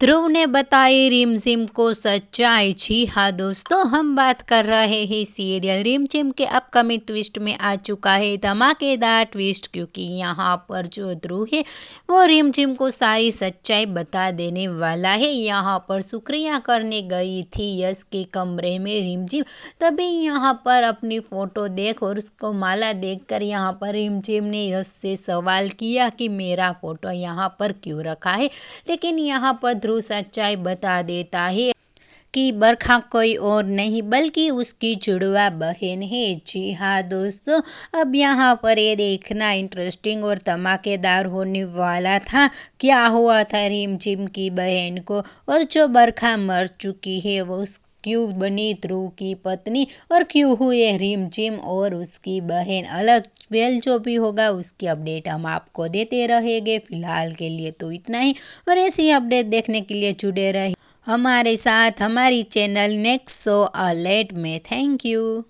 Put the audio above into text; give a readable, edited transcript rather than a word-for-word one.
ध्रुव ने बताई रिमझिम को सच्चाई। जी हाँ दोस्तों, हम बात कर रहे हैं सीरियल रिमझिम के अपकमिंग ट्विस्ट में आ चुका है धमाकेदार ट्विस्ट, क्योंकि यहाँ पर जो ध्रुव है वो रिमझिम को सारी सच्चाई बता देने वाला है। यहाँ पर शुक्रिया करने गई थी यश के कमरे में रिमझिम, तभी यहाँ पर अपनी फोटो देख और उसको माला देखकर यहाँ पर रिमझिम ने यश से सवाल किया कि मेरा फोटो यहाँ पर क्यों रखा है, लेकिन यहाँ पर ध्रुव सच्चाई बता देता है कि बरखा कोई और नहीं बल्कि उसकी जुड़वा बहन है। जी हाँ दोस्तों, अब यहाँ पर ये देखना इंटरेस्टिंग और धमाकेदार होने वाला था, क्या हुआ था रिमझिम की बहन को, और जो बरखा मर चुकी है वो क्यों बनी ध्रुव की पत्नी, और क्यों हुए रिमझिम और उसकी बहन अलग। वेल, जो भी होगा उसकी अपडेट हम आपको देते रहेंगे। फिलहाल के लिए तो इतना ही, और ऐसी अपडेट देखने के लिए जुड़े रहे हमारे साथ हमारी चैनल नेक्स्ट शो अलर्ट में। Thank you.